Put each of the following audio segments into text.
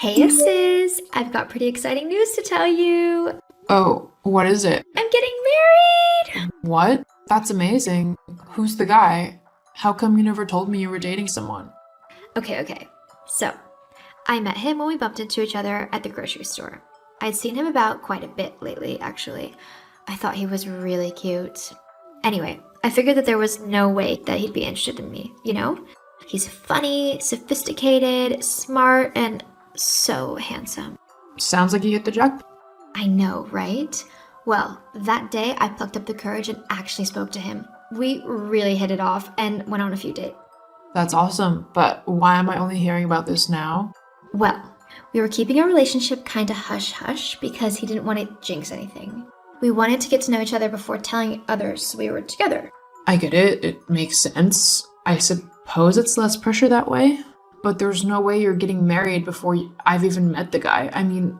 Hey sis, I've got pretty exciting news to tell you. Oh, what is it? I'm getting married! What? That's amazing. Who's the guy? How come you never told me you were dating someone? Okay. So, I met him when we bumped into each other at the grocery store. I'd seen him about quite a bit lately, actually. I thought he was really cute. Anyway, I figured that there was no way that he'd be interested in me, you know? He's funny, sophisticated, smart, and so handsome. Sounds like you hit the jackpot. I know, right? Well, that day I plucked up the courage and actually spoke to him. We really hit it off and went on a few dates. That's awesome, but why am I only hearing about this now? Well, we were keeping our relationship kinda hush-hush because he didn't want to jinx anything. We wanted to get to know each other before telling others we were together. I get it, it makes sense. I suppose it's less pressure that way, but there's no way you're getting married before I've even met the guy. I mean,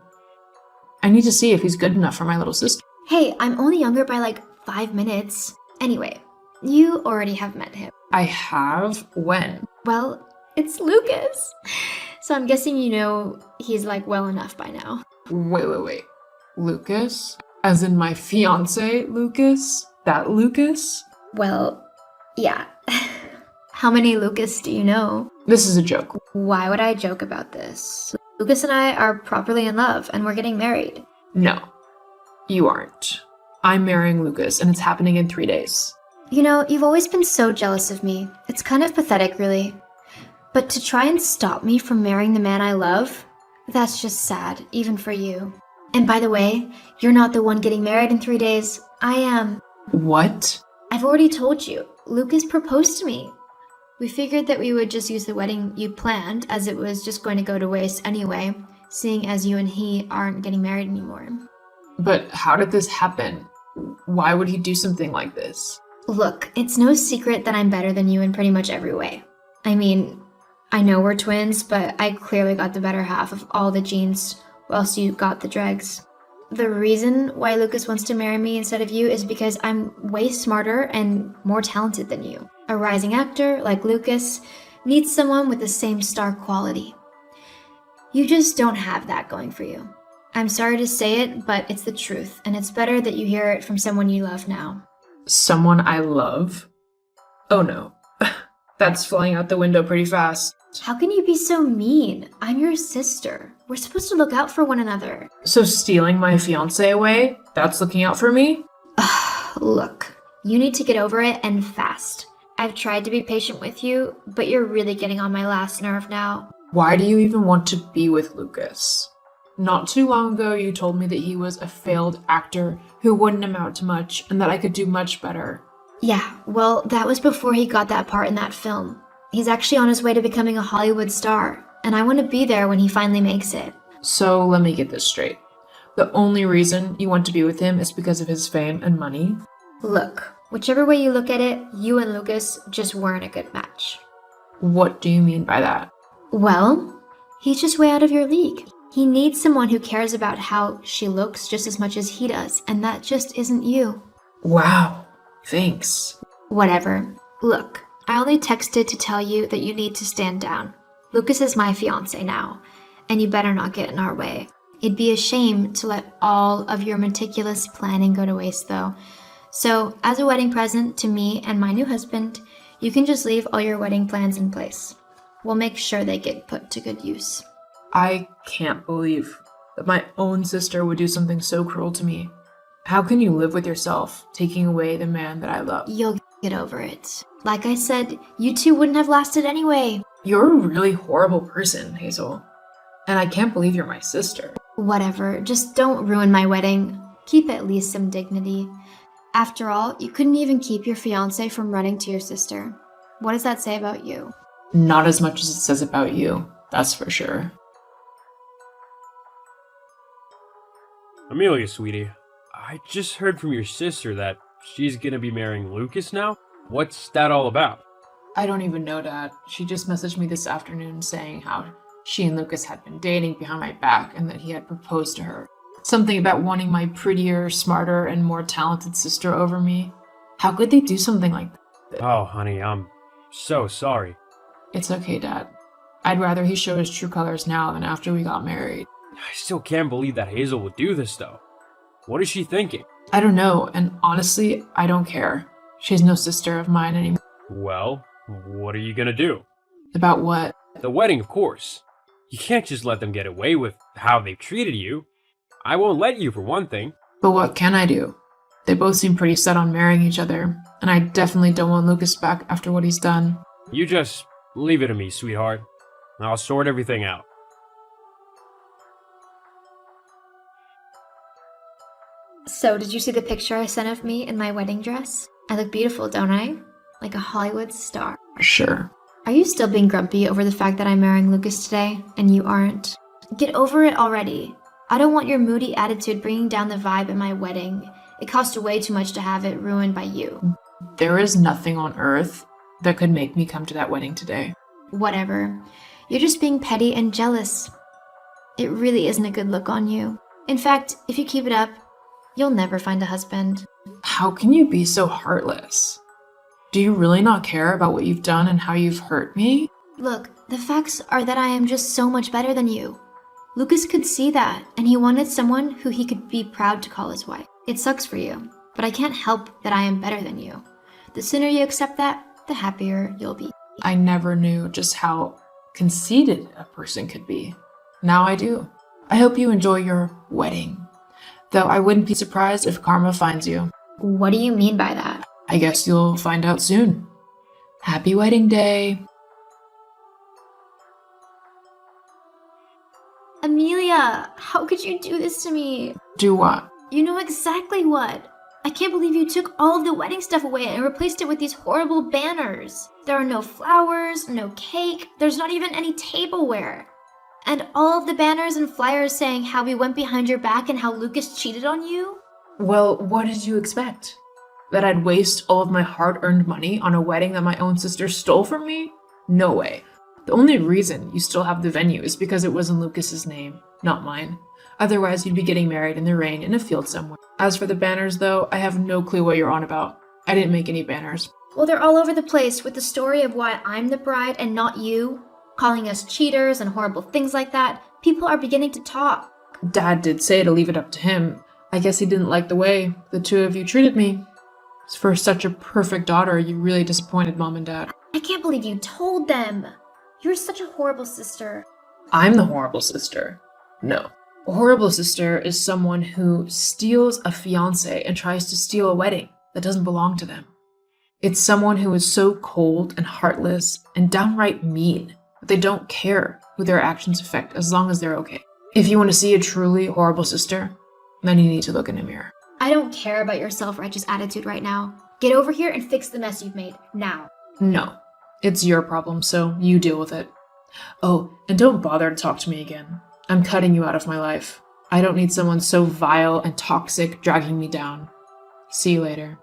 I need to see if he's good enough for my little sister. Hey, I'm only younger by like 5 minutes. Anyway, you already have met him. I have? When? Well, it's Lucas. So I'm guessing you know he's like well enough by now. Wait. Lucas? As in my fiancé, Lucas? That Lucas? Well, yeah. How many Lucas do you know? This is a joke. Why would I joke about this? Lucas and I are properly in love and we're getting married. No, you aren't. I'm marrying Lucas and it's happening in 3 days. You know, you've always been so jealous of me. It's kind of pathetic, really. But to try and stop me from marrying the man I love, that's just sad, even for you. And by the way, you're not the one getting married in 3 days. I am. What? I've already told you. Lucas proposed to me. We figured that we would just use the wedding you planned, as it was just going to go to waste anyway, seeing as you and he aren't getting married anymore. But how did this happen? Why would he do something like this? Look, it's no secret that I'm better than you in pretty much every way. I mean, I know we're twins, but I clearly got the better half of all the genes, whilst you got the dregs. The reason why Lucas wants to marry me instead of you is because I'm way smarter and more talented than you. A rising actor like Lucas needs someone with the same star quality. You just don't have that going for you. I'm sorry to say it, but it's the truth, and it's better that you hear it from someone you love now. Someone I love? Oh no. That's flying out the window pretty fast. How can you be so mean? I'm your sister. We're supposed to look out for one another. So stealing my fiancé away? That's looking out for me? Look, you need to get over it and fast. I've tried to be patient with you, but you're really getting on my last nerve now. Why do you even want to be with Lucas? Not too long ago, you told me that he was a failed actor who wouldn't amount to much and that I could do much better. Yeah, well, that was before he got that part in that film. He's actually on his way to becoming a Hollywood star, and I want to be there when he finally makes it. So let me get this straight. The only reason you want to be with him is because of his fame and money? Look, whichever way you look at it, you and Lucas just weren't a good match. What do you mean by that? Well, he's just way out of your league. He needs someone who cares about how she looks just as much as he does, and that just isn't you. Wow, thanks. Whatever. Look, I only texted to tell you that you need to stand down. Lucas is my fiancé now, and you better not get in our way. It'd be a shame to let all of your meticulous planning go to waste, though. So, as a wedding present to me and my new husband, you can just leave all your wedding plans in place. We'll make sure they get put to good use. I can't believe that my own sister would do something so cruel to me. How can you live with yourself, taking away the man that I love? You'll get over it. Like I said, you two wouldn't have lasted anyway. You're a really horrible person, Hazel. And I can't believe you're my sister. Whatever, just don't ruin my wedding. Keep at least some dignity. After all, you couldn't even keep your fiancé from running to your sister. What does that say about you? Not as much as it says about you, that's for sure. Amelia, sweetie, I just heard from your sister that she's gonna be marrying Lucas now. What's that all about? I don't even know, Dad. She just messaged me this afternoon saying how she and Lucas had been dating behind my back and that he had proposed to her. Something about wanting my prettier, smarter, and more talented sister over me. How could they do something like that? Oh, honey, I'm so sorry. It's okay, Dad. I'd rather he showed his true colors now than after we got married. I still can't believe that Hazel would do this, though. What is she thinking? I don't know, and honestly, I don't care. She's no sister of mine anymore. Well, what are you gonna do? About what? The wedding, of course. You can't just let them get away with how they've treated you. I won't let you, for one thing. But what can I do? They both seem pretty set on marrying each other, and I definitely don't want Lucas back after what he's done. You just leave it to me, sweetheart. I'll sort everything out. So, did you see the picture I sent of me in my wedding dress? I look beautiful, don't I? Like a Hollywood star. Sure. Are you still being grumpy over the fact that I'm marrying Lucas today, and you aren't? Get over it already. I don't want your moody attitude bringing down the vibe at my wedding. It cost way too much to have it ruined by you. There is nothing on earth that could make me come to that wedding today. Whatever. You're just being petty and jealous. It really isn't a good look on you. In fact, if you keep it up, you'll never find a husband. How can you be so heartless? Do you really not care about what you've done and how you've hurt me? Look, the facts are that I am just so much better than you. Lucas could see that, and he wanted someone who he could be proud to call his wife. It sucks for you, but I can't help that I am better than you. The sooner you accept that, the happier you'll be. I never knew just how conceited a person could be. Now I do. I hope you enjoy your wedding. Though I wouldn't be surprised if karma finds you. What do you mean by that? I guess you'll find out soon. Happy wedding day. Amelia, how could you do this to me? Do what? You know exactly what. I can't believe you took all of the wedding stuff away and replaced it with these horrible banners. There are no flowers, no cake, there's not even any tableware. And all of the banners and flyers saying how we went behind your back and how Lucas cheated on you? Well, what did you expect? That I'd waste all of my hard-earned money on a wedding that my own sister stole from me? No way. The only reason you still have the venue is because it was in Lucas's name, not mine. Otherwise, you'd be getting married in the rain in a field somewhere. As for the banners, though, I have no clue what you're on about. I didn't make any banners. Well, they're all over the place with the story of why I'm the bride and not you, calling us cheaters and horrible things like that. People are beginning to talk. Dad did say to leave it up to him. I guess he didn't like the way the two of you treated me. For such a perfect daughter, you really disappointed Mom and Dad. I can't believe you told them. You're such a horrible sister. I'm the horrible sister. No. A horrible sister is someone who steals a fiancé and tries to steal a wedding that doesn't belong to them. It's someone who is so cold and heartless and downright mean that they don't care who their actions affect as long as they're okay. If you want to see a truly horrible sister, then you need to look in a mirror. I don't care about your self-righteous attitude right now. Get over here and fix the mess you've made, now. No. It's your problem, so you deal with it. Oh, and don't bother to talk to me again. I'm cutting you out of my life. I don't need someone so vile and toxic dragging me down. See you later.